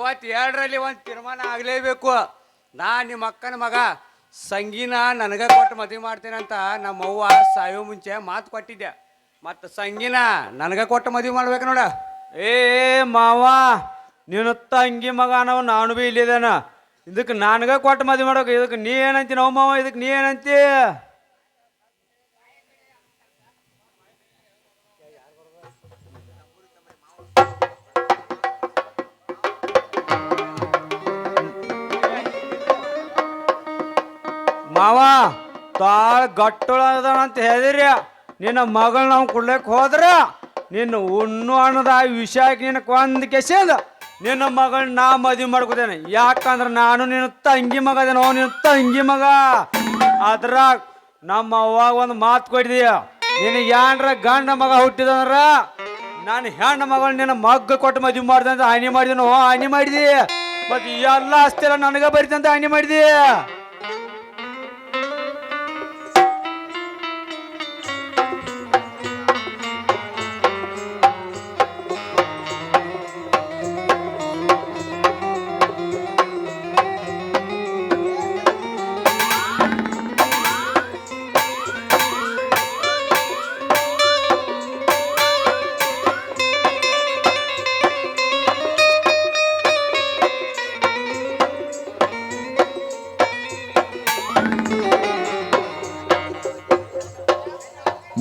ಇವತ್ತು ಎರಡರಲ್ಲಿ ಒಂದು ತೀರ್ಮಾನ ಆಗಲೇಬೇಕು. ನಾ ನಿಮ್ಮ ಅಕ್ಕನ ಮಗ ಸಂಗೀನ ನನಗೆ ಕೊಟ್ಟು ಮದುವೆ ಮಾಡ್ತೇನಂತ ನಮ್ಮವ್ವ ಸಾಯೋ ಮುಂಚೆ ಮಾತು ಕೊಟ್ಟಿದ್ದೆ. ಮತ್ತು ಸಂಗೀನ ನನಗೆ ಕೊಟ್ಟು ಮದುವೆ ಮಾಡ್ಬೇಕು ನೋಡ. ಏ ಮಾವ ನೀನು ತಂಗಿ ಮಗ ನಾವು ನಾನು ಬಿ ಇಲ್ಲಿದ್ದೇನ. ಇದಕ್ಕೆ ನನಗೆ ಕೊಟ್ಟು ಮದುವೆ ಮಾಡೋಕೆ ಇದಕ್ಕೆ ನೀ ಏನಂತಿ ನಾವು ಮಾವ ಇದಕ್ಕೆ ನೀ ಏನಂತಿ? ಮಾವ ತಾಳ ಗಟ್ಟುಳದನಂತ ಹೇಳಿರಿ ನಿನ್ನ ಮಗಳು ನಾವು ಕೊಡ್ಲಿಕ್ಕೆ ಹೋದ್ರ ನಿನ್ನ ಉಣ್ಣು ಅನ್ನೋದ ವಿಷಯಕ್ಕೆ ನಿನ್ನ ಕೊಂದು ಕೆಸೆದ ನಿನ್ನ ಮಗಳನ್ನ ನಾ ಮದುವೆ ಮಾಡ್ಕೋತೇನೆ. ಯಾಕಂದ್ರೆ ನಾನು ನಿನ್ನ ತಂಗಿ ಮಗ ಅದೇನೋ ನಿನ್ನ ತಂಗಿ ಮಗ. ಅದ್ರಾಗ ನಮ್ಮ ಅವ್ವಾಗ ಒಂದು ಮಾತು ಕೊಟ್ಟಿದೀಯ, ನಿನಗೆ ಏನ್ರ ಗಂಡ ಮಗ ಹುಟ್ಟಿದಂದ್ರ ನಾನು ಹೆಣ್ಣು ಮಗಳು ನಿನ್ನ ಮಗ್ಗ ಕೊಟ್ಟು ಮದುವೆ ಮಾಡ್ದೆ ಅಂತ ಹಾನಿ ಮಾಡಿದನು. ಹಾನಿ ಮಾಡಿದಿ ಮತ್ತೆ ಎಲ್ಲ ಅಷ್ಟೆಲ್ಲ ನನಗೆ ಬರೀತಿ ಅಂತ ಹಾನಿ ಮಾಡಿದಿ.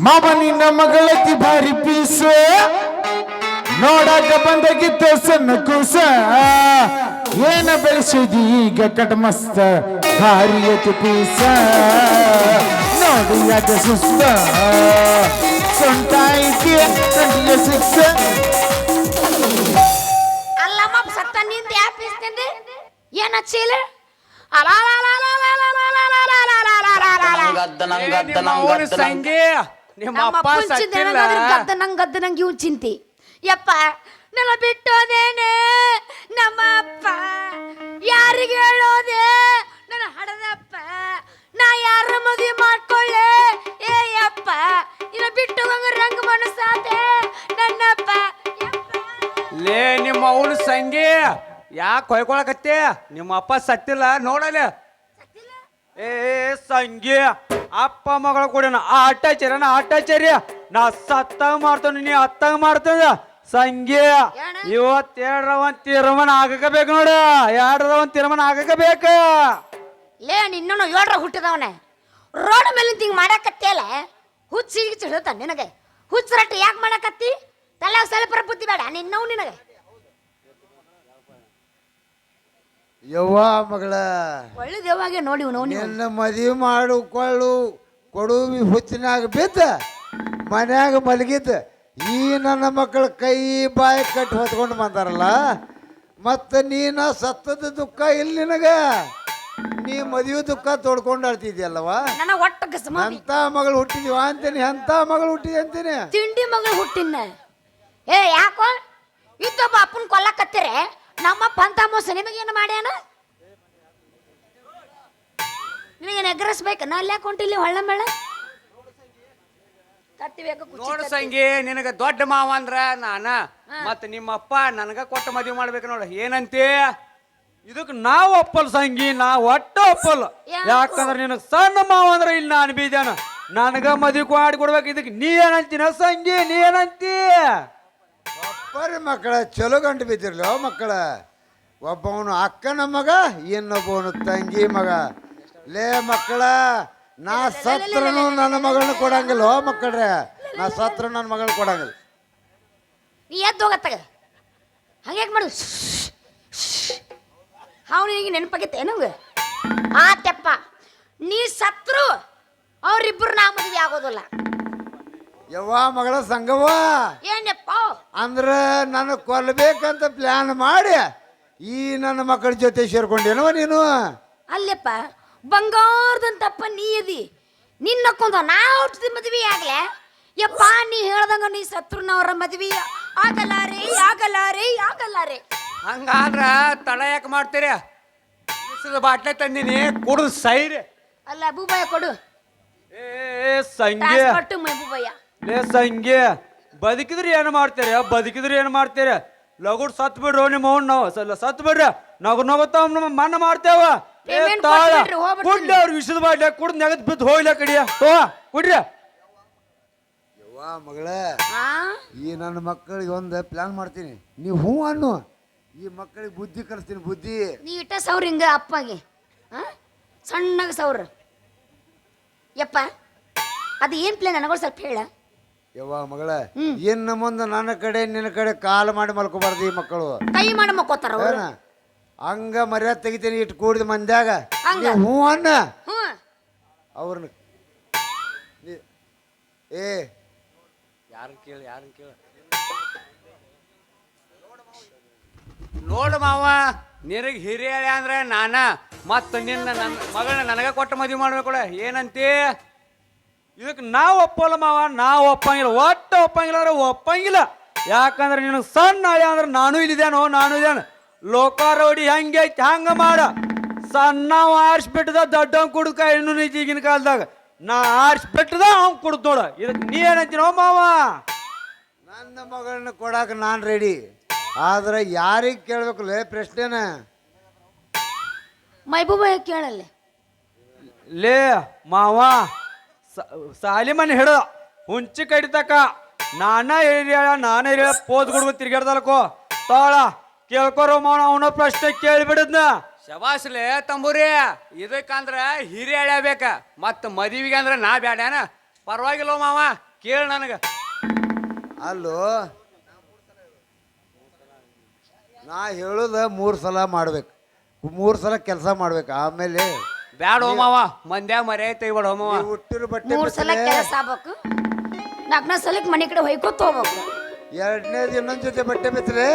ಮಾವ ನಿನ್ನ ಮಗಳತಿ ಭಾರಿ ಪೀಸ ನೋಡಾಕ ಬಂದಾಗಿದ್ದ ಸಣ್ಣ ಕೂಸ ಏನ ಬೆಳೆಸಿದಿ ಈಗ ಕಟ್ ಮಸ್ತ ಭಾರಿ ಅತಿ ಪೀಸ ನೋಡಿ ಯಾಕ ಸುಸ್ತ ಸೊಂಟ ಐತಿ ಸೊಂಟಿಗೆ ಸಿಕ್ಸ. ಅಲ್ಲಮ್ಮ ಸತ್ತ ನಿಂದ ಯಾ ಪೀಸ್ ತಿಂದೆ ಏನ ಚೀಲ ಸಂಗಿ ನಿಮ್ಮ ಅಪ್ಪ ಸತ್ತಿಲ್ಲ. ಗದ್ದ ನಂಗೆ ಇವ್ ಚಿಂತಿ ಯಪ್ಪ ನನ್ನ ಬಿಟ್ಟೋದೇನೆ ನಮ್ಮ ಅಪ್ಪ ಯಾರಿಗೆ ಹೇಳೋದೆ ನನ್ನ ಹಡದಪ್ಪ ನಾ ಯಾರ ಮದುವೆ ಮಾಡ್ಕೊಳ್ಳೆ ಏ ಯಪ್ಪ ಇನ್ನ ಬಿಟ್ಟು ರಂಗ ಮನಸ್ಸಾದೆ ನನ್ನಪ್ಪ ಲೇ ನಿಮ್ಮ ಅವನು ಸಂಗಿ ಯಾಕೆ ಕೊಯ್ಕೊಳಕತ್ತೆ? ನಿಮ್ಮ ಅಪ್ಪ ಸತ್ತಿಲ್ಲ ನೋಡಲೆ. ಏ ಸಂಗಿ ಅಪ್ಪ ಮಗಳ ಕೂಡ ಆಟಾಚಾರ್ಯ ನಾ ಸತ್ತಾಗ ಮಾಡ್ತಾನ ನೀ ಹತ್ತಾಗ ಮಾಡ್ತದ. ಸಂಗಿ ಇವತ್ತೆರಡರ ಒಂದ್ ತೀರ್ಮಾನ ಆಗಬೇಕು ನೋಡ. ಎರಡರ ಒಂದ್ ತೀರ್ಮಾನ ಆಗಬೇಕ. ಲೇ ನಿನ್ನನು 7ರ ಹುಟ್ಟಿದವನೆ ರೋಡ್ ಮೇಲೆ ಹಿಂಗ್ ಮಾಡಕತ್ತಿಯಲ್ಲ ಹುಚ್ಚಿಗೆ ಚಿಡತ ನಿನಗೆ ಹುಚ್ಚರಟ್ಟು ಯಾಕೆ ಮಾಡಕತ್ತಿ? ತಲೆ ಸ್ವಲ್ಪ ಬುದ್ಧಿ ಬೇಡ ನಿನ್ನವು ನಿನಗೆ. ಯವ್ವ ಮಗಳ ಒಳ್ಳೆ ದೇವಾಗೆ ನೋಡಿ ನಿನ್ನ ಮದುವೆ ಮಾಡಿಕೊಳ್ಳು ಕೊಡು ಹುಚ್ಚಿನಾಗ ಬಿದ್ದ ಮನ್ಯಾಗ ಮಲಗಿದ್ದ ಈ ನನ್ನ ಮಕ್ಕಳ ಕೈ ಬಾಯಿ ಕಟ್ಟಿ ಹೊತ್ಕೊಂಡು ಬಂದಾರಲ್ಲ. ಮತ್ತೆ ನೀನ ಸತ್ತದ ದುಃಖ ಇಲ್ಲಿ ನಿನಗ ನೀ ಮದುವೆ ದುಃಖ ತೋಡ್ಕೊಂಡು ಆಡ್ತಿದ್ಯಲ್ಲವ. ನನ್ನ ಒಟ್ಟ ಅಂತ ಮಗಳು ಹುಟ್ಟಿದೀವ ಅಂತೀನಿ, ಅಂತ ಮಗಳು ಹುಟ್ಟಿದೆ ಅಂತೀನಿ. ತಿಂಡಿ ಮಗಳು ಹುಟ್ಟಿನ ಏ ಯಾಕೋ ಇದ್ದೊಬ್ಬ ಅಪ್ಪನ ಕೊಲ್ಲಕತ್ತೀರೆ ನಮ್ಮಪ್ಪ ಅಂತ ಮೋಸ ನಿಮಗೇನು ಮಾಡ್ಯಾನ? ನಿನಗೇನು ಎಗ್ರೆಸ್ಬೇಕು ನಾ ಅಲ್ಲೇ ಕೊಂಟಿಲ್ಲಿ ಹೊಳ್ಳ ಮೇಳ ನೋಡು ಸಂಗಿ ನಿನಗ ದೊಡ್ಡ ಮಾವ ಅಂದ್ರ ನಾನ ಮತ್ತ ನಿಮ್ಮಪ್ಪ ನನಗ ಕೊಟ್ಟು ಮದುವೆ ಮಾಡ್ಬೇಕು ನೋಡು. ಏನಂತಿ? ಇದಕ್ಕೆ ನಾವು ಒಪ್ಪಲ್ ಸಂಗಿ, ನಾ ಒಟ್ಟ ಒಪ್ಪಲ್. ಯಾಕಂದ್ರೆ ನಿನಗ್ ಸಣ್ಣ ಮಾವ ಅಂದ್ರೆ ಇಲ್ಲಿ ನಾನು ಬೀಜಾನ ನನಗ ಮದುವೆ ಮಾಡಿ ಕೊಡ್ಬೇಕು. ಇದಕ್ಕೆ ನೀ ಏನಂತೀನ ಸಂಗಿ? ನೀ ಏನಂತಿ? ಬರ್ರಿ ಮಕ್ಕಳ ಚಲೋ ಗಂಟು ಬಿದ್ದಿರ್ಲಿ ಮಕ್ಕಳ. ಒಬ್ಬವನು ಅಕ್ಕನ ಮಗ ಇನ್ನೊಬ್ಬವನು ತಂಗಿ ಮಗ. ಲೇ ಮಕ್ಕಳ ನಾ ಸತ್ರನು ನನ್ನ ಮಗಳನ್ನ ಕೊಡಂಗಿಲ್ಲ ಮಕ್ಕಳ್ರೆ. ನಾ ಸತ್ರ ನನ್ನ ಮಗಳನ್ನ ಕೊಡಂಗಿಲ್ಲ. ನೀ ಎದ್ದು ಹೋಗತ್ತಾಗ ಹಂಗ್ಯಾಕೆ ಮಾಡು ಅವನಿಗೆ ನೆನಪಾಗೈತೆ ನಮ್ಗೆ ಆತೆಪ್ಪ. ನೀ ಸತ್ರು ಅವ್ರಿಬ್ರು ನಾ ಮದುವೆ ಆಗೋದಿಲ್ಲ. ಯವ್ವ ಮಗಳ ಸಂಗವ್ವ ಏನಪ್ಪ ಅಂದ್ರ ನನ್ನ ಕೊಲ್ಲಬೇಕಂತ ಪ್ಲಾನ್ ಮಾಡಿ ಈ ನನ್ನ ಮಕ್ಕಳ ಜೊತೆ ಸೇರ್ಕೊಂಡೇನವ ನೀನು? ಅಲ್ಲಪ್ಪ ಬಂಗಾರದಂತಪ್ಪ ನೀ ಅದಿ ನಿನ್ನಕ್ಕೊಂದು ನಾ ಹುಟ್ಟಿದ ಮದುವೆ ಆಗ್ಲೆ ಯಪ್ಪ. ನೀ ಹೇಳ್ದಂಗ ನೀ ಸತ್ರುನವರ ಮದುವೆ ಆಗಲಾರೆ ಆಗಲಾರೆ ಆಗಲಾರೆ. ಹಂಗಾದ್ರ ತಡ ಯಾಕೆ ಮಾಡ್ತೀರಿ? ಬಾಟ್ಲೆ ತಂದಿನಿ ಕುಡಿದು ಸೈರಿ. ಅಲ್ಲ ಬೂಬಯ್ಯ ಕೊಡು. ಏ ಸಂಗಿ ಪಟ್ಟು ಬೂಬಯ್ಯ. ಲೇ ಸಂಗಿ ಬದುಕಿದ್ರೆ ಏನು ಮಾಡ್ತೀರ? ಬದುಕಿದ್ರೆ ಏನು ಮಾಡ್ತೀರ? ಲಗುಡ್ ಸತ್ ಬಿಡ್ರು ನಿಮ್ಮ ಅವ್ನ ನಾವು ಸತ್ ಬಿಡ್ರಿ ನಗುತ್ತಾ ಮನ್ನ ಮಾಡ್ತೇವ Payment ಕೊಟ್ಬಿಡ್ರಿ, ಹೋಗ್ಬಿಡ್ತೀನಿ. ಕುಡ್ಲಿ ಅವ್ರ ವಿಷದ ಬಾಡ್ಲೆ ಕುಡ್ದು ನೆಗದ್ ಬಿದ್ದು ಹೋಗ್ಲ ಕಡಿಯ ಕುಡ್ರಿ ಯವ್ವ ಮಗಳ ಆ ಈ ನನ್ನ ಮಕ್ಕಳಿಗೆ ಒಂದು ಪ್ಲಾನ್ ಮಾಡ್ತೀನಿ ನೀವು ಹ್ಞೂ ಅನ್ನು ಈ ಮಕ್ಕಳಿಗೆ ಬುದ್ಧಿ ಕಲಿಸ್ತೀನಿ ಬುದ್ಧಿ. ನೀ ಇಟ್ಟ ಸೌರ್ ಹಿಂಗ ಅಪ್ಪಗೆ ಸಣ್ಣಗ ಸೌರ್ ಯಪ್ಪ ಅದು ಏನ್ ಪ್ಲಾನ್ ನನಗೂ ಸ್ವಲ್ಪ ಹೇಳ. ಯವ್ವ ಮಗಳ ಇನ್ನು ಮುಂದೆ ನನ್ನ ಕಡೆ ನಿನ್ನ ಕಡೆ ಕಾಲು ಮಾಡಿ ಮಲ್ಕೋಬಾರ್ದು ಈ ಮಕ್ಕಳು. ಕೈ ಮಾಡಿ ಮಕ್ಕೋತಾರ ಅವ್ರು. ಏನ ಹಂಗ ಮರ್ಯಾದೆ ತೆಗಿತೀನಿ ಇಟ್ಟು ಕೂಡಿದ ಮಂದ್ಯಾಗ ಹಂಗ? ನೀ ಹ್ಞೂ ಅನ್ನ ಹ್ಞೂ ಅವ್ರನ್ನ ಏ ಯಾರನ್ನ ಕೇಳಿ ನೋಡು ಮಾವ ನಿನಗೆ ಹಿರಿಯಳೆ ಅಂದ್ರೆ ನಾನ ಮತ್ತ ನಿನ್ನ ನನ್ನ ಮಗಳನ್ನ ನನಗ ಕೊಟ್ಟು ಮದುವೆ ಮಾಡ್ಬೇಕು ಏನಂತಿ. ಇದಕ್ಕೆ ನಾವು ಒಪ್ಪಲ್ಲ ಮಾವ, ನಾವು ಒಪ್ಪಂಗಿಲ್ಲ, ಒಟ್ಟು ಒಪ್ಪಂಗಿಲ್ಲ ಅಂದ್ರೆ ಒಪ್ಪಂಗಿಲ್ಲ. ಯಾಕಂದ್ರೆ ನಿನಗೆ ಸಣ್ಣ ಹಳೆ ಅಂದ್ರೆ ನಾನು ಇಲ್ಲಿದ್ದೇನು ಲೋಕಾರೋಡಿ ಹೆಂಗೆ ಐತಿ ಹಂಗ ಮಾಡ. ಸಣ್ಣ ಆರಿಸ್ಬಿಟ್ಟದ ದೊಡ್ಡವ್ ಕುಡ್ಕ ಇನ್ನೂ ಐತಿ ಈಗಿನ ಕಾಲದಾಗ. ನಾ ಆರಿಸ್ಬಿಟ್ಟದ ಅವ್ನು ಕುಡ್ದು ನೋಡ. ಇದಕ್ಕೆ ನೀ ಏನಂತೀನೋ ಮಾವ? ನನ್ನ ಮಗಳನ್ನ ಕೊಡಾಕ ನಾನು ರೆಡಿ, ಆದ್ರೆ ಯಾರಿಗೆ ಕೇಳ್ಬೇಕಲ್ಲ ಪ್ರಶ್ನೆನ? ಮೈಬೂಬ ಕೇಳಲ್ಲ. ಲೇ ಮಾವ ಸಾಲಿ ಮನೆ ಹಿಡ ಹುಂಚಿ ಕಡಿತಕ ನಾನೇ ಹಿರಿಯ ಪೋದ್ ಗುಡ್ಗು ತಿರ್ಗಾಡ್ದಲ್ಕೋ ತಾಳ ಕೇಳ್ಕೊರೋ ಮಾವ ಅವನ ಪ್ರಶ್ನೆ ಕೇಳಿಬಿಡದ್ನ. ಶಬಾಸ್ಲೆ ತಂಬೂರಿ ಇದಕ್ಕಂದ್ರ ಹಿರಿಯಳೆ ಬೇಕ ಮತ್ತ ಮದುವೆಗೆ ಅಂದ್ರೆ ನಾ ಬ್ಯಾಡ್ಯಾನ. ಪರವಾಗಿಲ್ಲ ಮಾವ ಕೇಳ ನನಗ. ಅಲ್ಲೋ ನಾ ಹೇಳುದ 3 ಸಲ ಮಾಡ್ಬೇಕು, 3 ಸಲ ಕೆಲಸ ಮಾಡ್ಬೇಕು. ಆಮೇಲೆ ಬ್ಯಾಡ ಮಾವ ಮಂದ್ಯಾಗ ಮರ್ಯಾದೆ ತೆಗಿಬೇಡ ಮಾವ. ನೀವ್ ಹುಟ್ಟಿರೋ ಬಟ್ಟೆ 3 ಸಲ ಬಿಚ್ಚಲೆ, ಕೆಲಸ ಆಗ್ಬೇಕು, 4ನೇ ಸಲಕ್ಕೆ ಮನೆ ಕಡೆ ಹೊಯ್ಕೊತ ಹೋಗ್ಬೇಕು. 2ನೇದು ಇನ್ನೊಂದ್ ಜೊತೆ ಬಟ್ಟೆ ಬಿತ್ತಲೆ.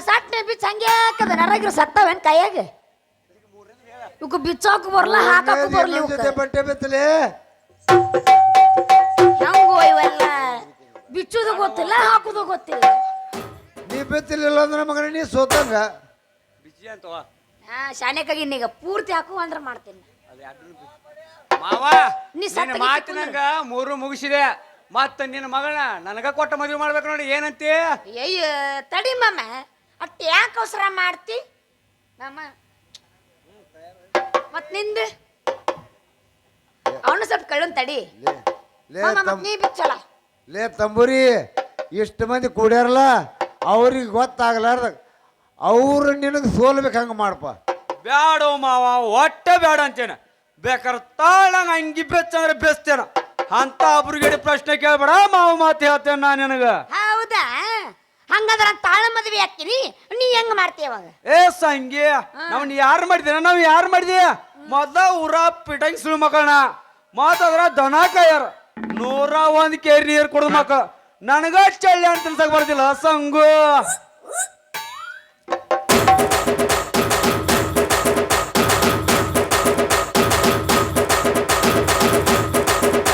ಸಟ್ನೆ ಬಿಚ್ಚ ಹಂಗೆ ಹಾಕದ ನರಗಿರು ಸತ್ತವೇನ್ ಕೈಯಾಗ ಇವಕ್ಕೆ ಬಿಚ್ಚಾಕು ಬರಲ್ಲ ಹಾಕಾಕು ಬರ್ಲಿ ಇನ್ನೊಂದ್ ಜೊತೆ ಬಟ್ಟೆ ಬಿತ್ತಲೆ. ಹೆಂಗೋ ಇವೆಲ್ಲ ಬಿಚ್ಚುದು ಗೊತ್ತಿಲ್ಲ ಹಾಕುದು ಗೊತ್ತಿಲ್ಲ. ನೀ ಬಿತ್ತಲಿಲ್ಲ ಅಂದ್ರೆ ಮಗನ ನೀ ಸೋತಂಗ. ಬಿಜಿ ಅಂತವ ಶಾನೆಕಾಗಿ ಇನ್ನೀಗ ಪೂರ್ತಿ ಹಾಕು ಅಂದ್ರೆ ಮಾಡ್ತೀನಿ. ಮಾವ ನೀ ನಿನ್ನ ಸತ್ತಗೆ ಮಾತಿನಂಗ 3 ಮುಗಿಸಿದೆ. ಮತ್ತ ನಿನ್ನ ಮಗಳನ್ನ ನನಗ ಕೊಟ್ಟು ಮದುವೆ ಮಾಡ್ಬೇಕು ನೋಡಿ ಏನಂತಿ. ಅಯ್ಯ ತಡಿ ಮಾಮ, ಅಟ್ ಯಾಕೆ ಅವಸರ ಮಾಡ್ತಿ ಮಾಮ? ಮತ್ ನಿಂದ ಅವನು ಸ್ವಲ್ಪ ಕಳ್ಳನ್ ತಡಿ ಲೇ ಮಾಮ, ಮತ್ ನೀ ಬಿಚ್ಚಲ್ಲ. ಲೇ ತಂಬೂರಿ, ಇಷ್ಟು ಮಂದಿ ಕೂಡ್ಯಾರಲ್ಲ ಅವ್ರಿಗೆ ಗೊತ್ತಾಗಲಾರ್ದ ಅವ್ರು ನಿನಗೆ ಸೋಲ್ಬೇಕು ಹಂಗೆ ಮಾಡಪ್ಪ. ಬ್ಯಾಡೋ ಮಾವ ಒಟ್ಟೆ ಬೇಡ ಅಂತೇನ. ಬೇಕಾದ್ರೆ ತಾಳಂಗ ಅಂಗಿ ಬೆಚ್ಚಂದ್ರೆ ಬೆಸ್ತೇನ. ಅಂತ ಒಬ್ರಿಗೆ ಪ್ರಶ್ನೆ ಕೇಳ್ಬೇಡ ಮಾವ ಮಾತು ಹೇಳ್ತೇನೆ ನಾನು ನಿನಗ. ಹೌದಾ? ಹಂಗಂದ್ರ ತಾಳ ಮದ್ವೆ ಹಾಕಿನಿ, ನೀ ಹೆಂಗ ಮಾಡ್ತೀಯ ಅವಾಗ? ಏ ಸಂಗಿ ನಾವ್ ಯಾರು ಮಾಡಿದೇನ? ನಾವ್ ಯಾರು ಮಾಡಿದೀಯ? ಮೊದ್ಲ ಊರ ಪಿಟಂಗ್ ಸುಳು ಮಕ್ಕಳನ್ನ ಮಾತಾದ್ರ ದನ ಕಾಯಾರ 101 ಕೇರಿ ನೀರು ಕೊಡದ ಮಕ್ಕಳು. ನನಗ ಚಳ್ಳಿ ಅಂತ ತಿಳ್ಸಕ್ ಬರ್ತಿಲ್ಲ ಸಂಗು.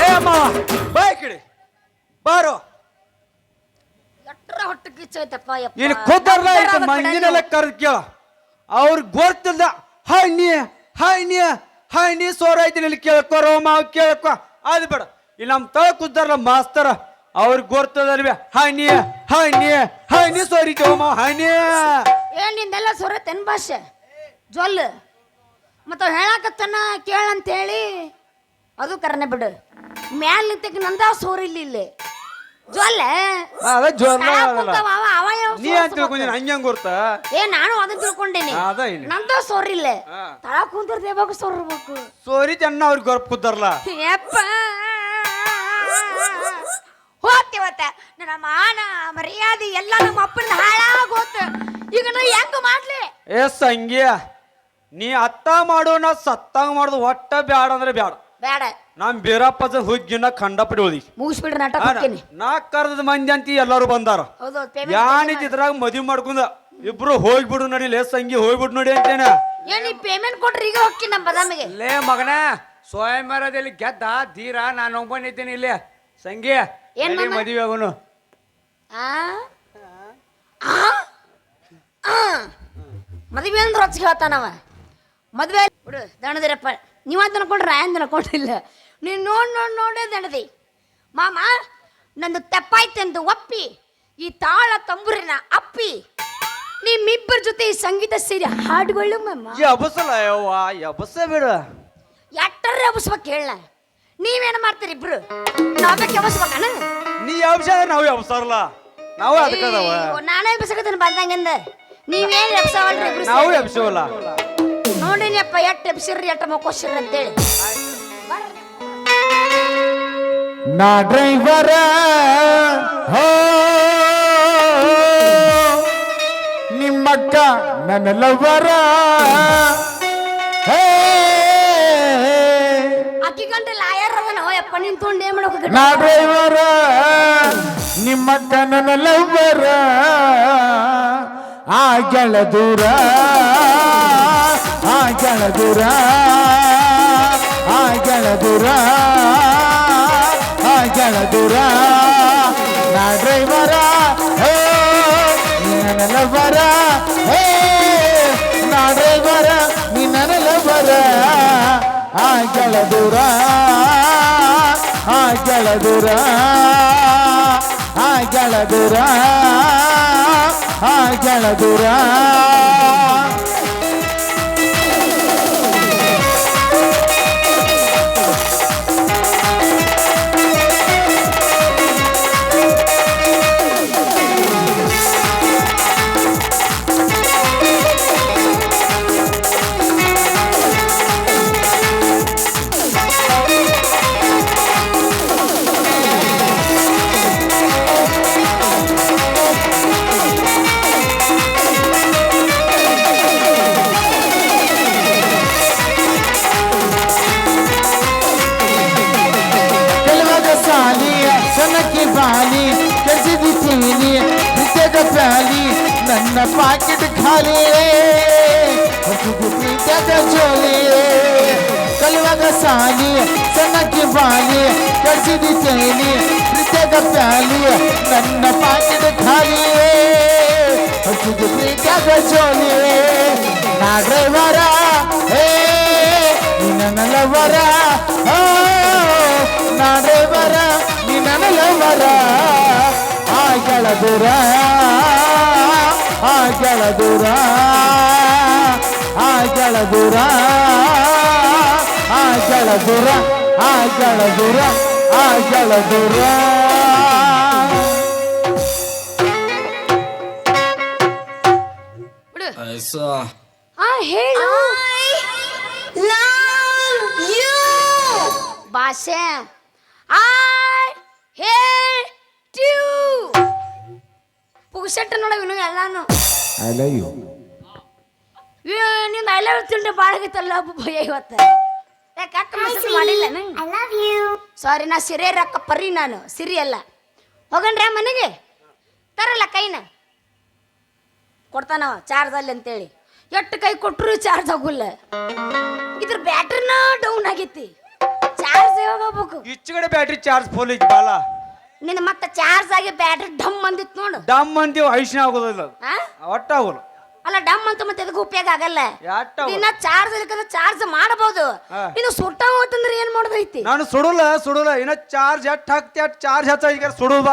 ಏ ಮಾವ ಬಾಯ್ ಕಿಡಿ ಬಾರೋ. ಎಟ್ರ ಹೊಟ್ಟೆ ಕಿಚ್ಚೈತಪ್ಪ ಯಪ್ಪ. ಇಲ್ಲಿ ಕೂತಾರಲ್ಲ ಇದು ಮಂದಿನೆಲ್ಲ ಕರೆದು ಕೇಳ. ಅವ್ರಿಗೆ ಗೊತ್ತಿಲ್ಲ ಹಾಯ್ ನೀ ಸೋರ ಐತಿ ಇಲ್ಲಿ ಕೇಳ್ಕೊರೋ ಮಾವು ಕೇಳ್ಕೊ ಅದು ಬೇಡ. ಇಲ್ಲಿ ನಮ್ಮ ತಳ ಕೂತಾರಲ್ಲ ಮಾಸ್ತರ ಅವ್ರಿಗೆ ಗೊತ್ತದಲ್ವೇ ಹಾಯ್ ನೀ ಸೋರಿತೇವ ಮಾವು ಏನ್ ನಿಂದೆಲ್ಲ ಸೊರತೆನ್ ಭಾಷೆ ಜೊಲ್ ಮತ್ತ ಹೇಳಾಕತ್ತನ ಕೇಳಂತ ಹೇಳಿ ಅದು ಕರ್ನೆ ಬಿಡು. ಮ್ಯಾಲ ನಿಂತಕ್ಕೆ ನಂದ ಸೋರಿಲ್ಲ ಇಲ್ಲಿ ಜೊಲ್ಲ ಅದ ಜೋರ್ ನೀ ಅಂತ ಅವ ತಿಳ್ಕೊಂಡಿ ಹಂಗೆ ಗೊತ್ತ. ಏ ನಾನು ಅದನ್ನ ತಿಳ್ಕೊಂಡೇನಿ. ಅದ ಇಲ್ಲಿ ನಂದ ಸೋರಿಲ್ಲ ತಳ ಕುಂತಿರ್ದೇಬೇಕು ಸೋರ್ಬೇಕು. ಸೋರಿ ಚೆನ್ನ ಅವ್ರಿಗೆ ಗೊರ್ಪ್ ಕೂತಾರಲ್ಲ. ಯಪ್ಪ ಹೋಗ್ತಿವತ್ತ ನನ್ನ ಮಾನ ಮರ್ಯಾದೆ ಎಲ್ಲ ನಮ್ಮ ಅಪ್ಪನ ಹಾಳಾಗೋತ. ಈಗ ನಾ ಹೆಂಗ ಮಾಡ್ಲಿ? ಏ ಸಂಗ್ಯ ನೀ ಅತ್ತ ಮಾಡು ನಾ ಸತ್ತಂಗ ಮಾಡುದು ಒಟ್ಟ ಬ್ಯಾಡ ಅಂದ್ರೆ ಬ್ಯಾಡ. ಬೇಡ ನಮ್ ಬೀರಪ್ಪ ಹುಗ್ಗಿನ ಕಂಡಪಡಿ ಓದಿ ಮುಗಿಸ್ಬಿಡ್ರಿ ನಾಟಕ ಹೋಗ್ತೀನಿ. ನಾ ಕರ್ದ ಮಂದಿ ಅಂತ ಎಲ್ಲರೂ ಬಂದಾರ. ಹೌದು ಯಾನಿತ್ ಇದ್ರಾಗ ಮದುವೆ ಮಾಡ್ಕೊಂಡ ಇಬ್ರು ಹೋಗ್ಬಿಡು ನಡಿಲೇ ಸಂಗಿ ಹೋಗ್ಬಿಡು ನೋಡಿ ಅಂತೇನ. ಏನ್ ಈ ಪೇಮೆಂಟ್ ಕೊಟ್ರಿ ಈಗ ಹೋಗ್ತೀನಿ ನಮ್ಮ ಬದಾಮಿಗೆ. ಲೇ ಮಗನ ಸ್ವಯಂವರದಲ್ಲಿ ಗೆದ್ದ ಧೀರ ನಾನು ಒಬ್ಬನಿದ್ದೇನೆ ಇಲ್ಲಿ ಸಂಗಿ ಏನ್ ಮಾಮ? ಮದುವೆ ಅವನು ಮದುವೆ ಅಂದ್ರೆ ಹೊಚ್ಚ ಹೇಳ್ತಾನವ. ಮದುವೆ ಬಿಡು ದಣದಿರಪ್ಪ. ನೀವಂತ ಅನ್ಕೊಂಡ್ರೆ ಆಯಂತ ಅನ್ಕೊಂಡಿಲ್ಲ. ನೀನು ನೋಡೇ ದಣದಿ ಮಾಮ ನಂದು ತೆಪ್ಪಾಯ್ತೆಂದು ಒಪ್ಪಿ ಈ ತಾಳ ತಂಬುರಿನ ಅಪ್ಪಿ ನಿಮ್ಮಿಬ್ಬರ ಜೊತೆ ಈ ಸಂಗೀತ ಸೇರಿ ಹಾಡುಗಳು ಮಾಮ. ಎಬಸಲ್ಲ ಯವ್ವ ಎಬಸ ಬಿಡು. ಎಟ್ಟರ ಎಬ್ಸ್ಬೇಕು ಹೇಳ. ನೀವೇನು ಮಾಡ್ತೀರಿ ಇಬ್ರು? ನಾವೇ ಎಬ್ಸ್ಬೇಕಣ್ಣ. ನೀ ಎಬ್ಸ ನಾವು ಎಬ್ಸಾರಲ್ಲ, ನಾವು ಅದಕ್ಕದವ. ನಾನೇ ಎಬ್ಸಕತ್ತೀನಿ ಬಂದಂಗಿಂದ. ನೀವೇನು ಎಬ್ಸವಲ್ರಿ ಇಬ್ರು ನಾವು ಸೇರಿ? ಎಬ್ಸವಲ್ಲ. ನೋಡಿನಪ್ಪ ಎಟ್ಟು ಎಬ್ಸಿರ್ರಿ ಎಟ್ಟು ಮಕ್ಕೋಸಿರ್ರಿ ಅಂತೇಳಿ. ನಾ ಡ್ರೈವರ ಹೋ ನಿಮ್ಮಕ್ಕ ನನ್ನ ಲವ್ವರ ಹೇ ಅಕ್ಕಿ ಗಂಟೆ ಲಾಯರ್ ಅದನ ಯಪ್ಪ ನಿನ್ ತೊಂಡು ಏನ್ ಮಾಡ್ಬೇಕು? ನಾ ಡ್ರೈವರ ನಿಮ್ಮಕ್ಕ ನನ್ನ ಲವ್ವರ ಆ ಗೆಳ ದೂರ ಆ ಗೆಳ ದೂರ ಆ ಗೆಳ ದೂರ ಆ ಗೆಳ ದೂರ ನಾ ಡ್ರೈವರ ಹೇ ನೀ ನನ್ನ ಲವ್ವರ ಹೇ ನಾ ಡ್ರೈವರ ನೀ ನನ್ನ ಲವ್ವರ ಆ ಗೆಳ ದೂರ ಆ ಗೆಳ ದೂರ ಆ ಗೆಳ ದೂರ ಆ ಗೆಳ ದೂರ. ಸನಕ್ಕೆ ಬಾಲಿ ಕೆಸಿದಿ ಚೀನಿ ಪ್ರೀತಿಯ ಪ್ಯಾಲಿ ನನ್ನ ಪಾಕೆಟ್ ಖಾಲಿ ಪ್ರೀತಿಯ ಜೋಲಿ ಕಲುವಾಗ ಸಾಲಿ ಸನಕ್ಕೆ ಬಾಲಿ ಕೆಸಿದಿ ಚೀನಿ ಪ್ರೀತಿಯ ಪ್ಯಾಲಿ ನನ್ನ ಪಾಕೆಟ್ ಖಾಲಿ ಪ್ರೀತಿಯ ಜೋಲಿ ನಾ ಡ್ರೈವರ ಹೇ ನನ್ನ ಲವರ ನಾ ಡ್ರೈವರ ನೀ ನನ್ನ ಲವರ ಆ ಗೆಳ ದೂರ ಆ ಗೆಳ ದೂರ ಆ ಗೆಳ ದೂರ ಆ ಗೆಳ ದೂರ ಆ ಗೆಳ ದೂರ ಆ ಗೆಳ ದೂರ. ಹೇಳು ಭಾಷೆ ಐ ಹೇಟ್ ಯು ಪುಗ್ಸೆಟ್ಟ ನೋಡವಿನು ಎಲ್ಲಾನು ಐ ಲವ್ ಯು. ನಿಂದ ಐ ಲವ್ ತಿಂಡಿ ಭಾಳ ಆಗೈತಲ್ಲ ಭಯ ಇವತ್ತು. ಯಾಕೆ ಅಕ್ಕ ಮೆಸೇಜ್ ಮಾಡಿಲ್ಲ ಐ ಲವ್ ಯು. ಸಾರಿ ನಾ ಸಿರಿ ರೊಕ್ಕ ಪರಿ ನಾನು ಸಿರಿ ಅಲ್ಲ. ಹೋಗಣ್ರಿ ಮನೆಗೆ ತರಲ್ಲ ಕೈನ ಕೊಡ್ತಾನವ ಚಾರ್ಜ್ ಅಲ್ಲಿ ಅಂತೇಳಿ. ಎಷ್ಟು ಕೈ ಕೊಟ್ಟರು ಚಾರ್ಜ್ ಆಗುಲ್ಲ. ಇದ್ರ ಬ್ಯಾಟ್ರಿನ ಡೌನ್ ಆಗೈತಿ. ಚಾರ್ಜ್ ಯಾವಾಗ ಹೋಗ್ಬೇಕು? ಈಚೆಗಡೆ ಬ್ಯಾಟ್ರಿ ಚಾರ್ಜ್ ಫುಲ್ ಐತಿ ಬಾಲ. ನಿನ್ನ ಮತ್ತೆ ಚಾರ್ಜ್ ಆಗಿ ಬ್ಯಾಟ್ರಿ ಡಮ್ ಅಂದಿತ್ತು ನೋಡು. ಡಮ್ ಅಂತೀವಿ ಐಶ್ನ ಆಗೋದಿಲ್ಲ, ಆ? ಒಟ್ಟ ಆಗೋಲ್ಲ. ಅಲ್ಲ ಡಮ್ ಅಂತ ಮತ್ತೆ ಅದಕ್ಕೆ ಉಪಯೋಗ ಆಗಲ್ಲ. ಯಾಟ ನಿನ್ನ ಚಾರ್ಜ್ ಇಲ್ಲಕಂದ್ರೆ ಚಾರ್ಜ್ ಮಾಡಬಹುದು. ಇನ್ನು ಸುಟ್ಟ ಹೋತಂದ್ರೆ ಏನ್ ಮಾಡೋದೈತಿ? ನಾನು ಸುಡಲ್ಲ ಇನ್ನ ಚಾರ್ಜ್ ಎಟ್ ಹಾಕ್ತಿ ಅಟ್ ಚಾರ್ಜ್ ಹಚ್ಚ ಸುಡುದ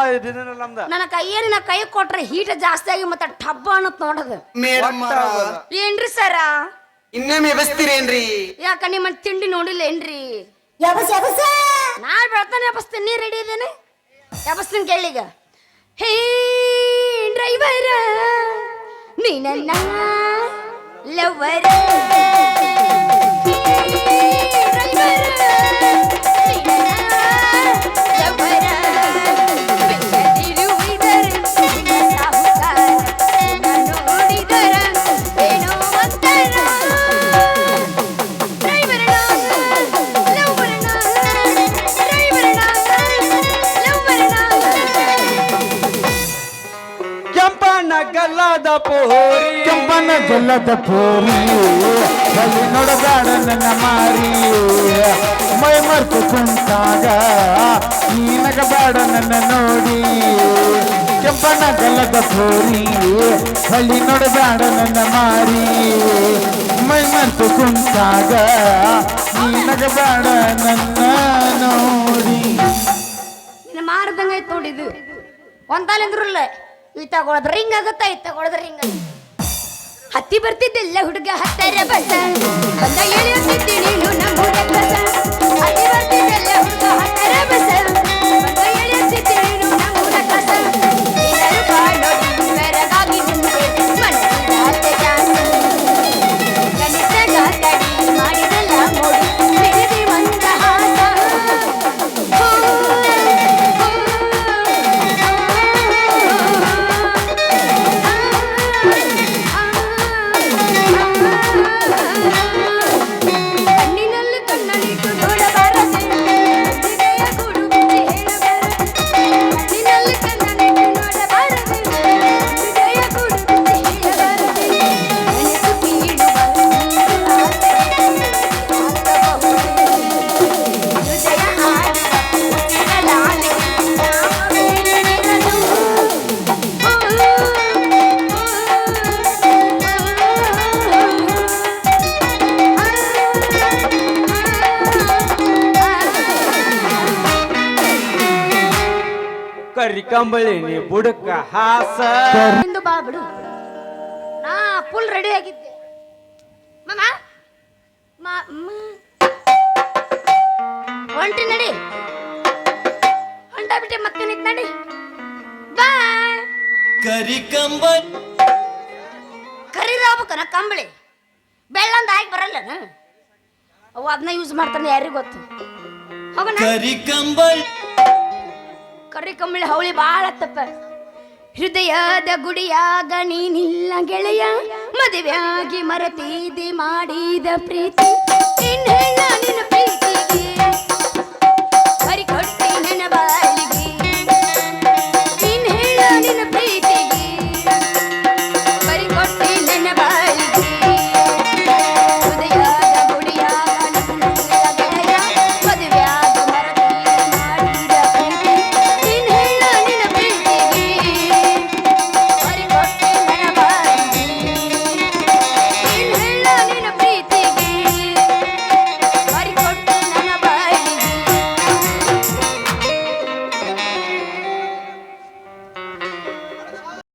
ನಮ್ದ. ನನ್ನ ಕೈಯೇನಿನ ಕೈ ಕೊಟ್ರೆ ಹೀಟ್ ಜಾಸ್ತಿ ಆಗಿ ಮತ್ತೆ ಟಬ್ಬ ಅನ್ನತ್ ನೋಡದು. ಏನ್ರಿ ಸರ ಇನ್ನೊಮ್ಮೆ ಎಬಸ್ತೀರೇನ್ರಿ? ಯಾಕ ನಿಮ್ಮ ತಿಂಡಿ ನೋಡಿಲ್ಲ ಏನ್ರಿ? ನಾ ಬೆಳ್ತಾನೆ ಎಬಸ್ತೀನಿ. ನೀ ರೆಡಿ ಇದ್ದೇನೆ ಎಬಸ್ತೀನಿ ಕೇಳಿಗ. ಹೇ ಡ್ರೈವರ ನೀ ನನ್ನ ಲವರ ಗಲ್ಲದ ಪೋರಿ ಕೆಂಪನ ಗಲ್ಲದ ಪೋರಿ ಬಲಿ ನೋಡಬೇಡ ನನ್ನ ಮಾರಿ ಮೈ ಮರ್ತು ಕುಂತಾಗ ನೀನಗಬೇಡ ನನ್ನ ನೋಡಿ. ಕೆಂಪನ ಗಲ್ಲದ ಪೋರಿ ಬಲಿ ನೋಡಬೇಡ ನನ್ನ ಮಾರಿ ಮೈ ಮರ್ತು ಕುಂತಾಗ ನೀನಗಬೇಡ ನನ್ನ ನೋಡಿ. ಬಂಗಾರದಂಗ ಐತ್ ನೋಡಿದು ಒಂದಾಲಿಂದ್ರಲ್ಲ ಈ ತಗೊಳದ್ರ ರಿಂಗ್ ಆಗುತ್ತಾ ಈ ತಗೊಳದ್ರ ರಿಂಗ್ ಹತ್ತಿ ಬರ್ತಿದ್ದೆಲ್ಲ ಹುಡುಗ ಹತ್ತರ ಬಸ ಬಂದ ಎಳೆಯುತ್ತಿದ್ದಿ ನೀನು ನಮ್ಮೂರ ಕಸ ಹತ್ತಿ ಬರ್ತಿದ್ದೆಲ್ಲ ಹುಡುಗ ಹತ್ತರ ಬಸ ಬಂದ ಎಳೆಯುತ್ತಿದ್ದಿ ನೀನು ನಮ್ಮೂರ ಕಸ ಎಲ್ಲರೂ ಕಾಣೋದು ಬೆರಗಾಗಿ ನಿಂತೆ ಮನಸ್ಸಿನ ಹತ್ತೆ ಚಾನ್ಸ್ ಕನಿಷ್ಠ ಗಾತಡಿ ಮಾಡಿದೆಲ್ಲ ಮೋಡಿ ಬಿಡದಿ ಮಂದಹಾಸ ಕಣ್ಣಿನಲ್ಲಿ ಕಣ್ಣನಿಟ್ಟು ನೋಡಬಾರದೆ ಹೃದಯ ಗೂಡು ಬಿಚ್ಚಿ ಹೇಳಬಾರದೆ ಕಣ್ಣಿನಲ್ಲಿ ಕಣ್ಣನಿಟ್ಟು ನೋಡಬಾರದೆ ಹೃದಯ ಗೂಡು ಬಿಚ್ಚಿ ಹೇಳಬಾರದೆ ಮನಸ್ಸು ಕೀಳುವ ಹೃದಯ ಹಾಡುವ ಉಸಿರಲಾಲೆ ಕರಿ ಕಂಬಳಿ ನೀ ಬುಡಕ ಹಾಸ ಇಂದು ಬಾ ಬಿಡು ನಾ ಫುಲ್ ರೆಡಿ ಆಗಿದ್ದೆ ಮಾಮ ಹೊಂಟಿ ನಡಿ ಹೊಂಟ ಬಿಟ್ಟೆ ಮತ್ತೆ ನಿಂತ್ ನಡಿ ಬಾಯ್ ಕರಿರಾಬಕನ ಕಂಬಳಿ ಬೆಳ್ಳಂದ ಆಗಿ ಬರಲ್ಲನ ಅವು ಅದನ್ನ ಯೂಸ್ ಮಾಡ್ತಾನೆ ಯಾರಿಗೂ ಗೊತ್ತು ಹೋಗೋಣ ಕರಿ ಕಂಬಳಿ ಹವಳಿ ಬಾಳ ತಪ್ಪ ಹೃದಯದ ಗುಡಿಯಾಗ ನೀನಿಲ್ಲ ಗೆಳೆಯ ಮದುವೆಯಾಗಿ ಮರತೀದಿ ಮಾಡಿದ ಪ್ರೀತಿ ನಿನ್ನ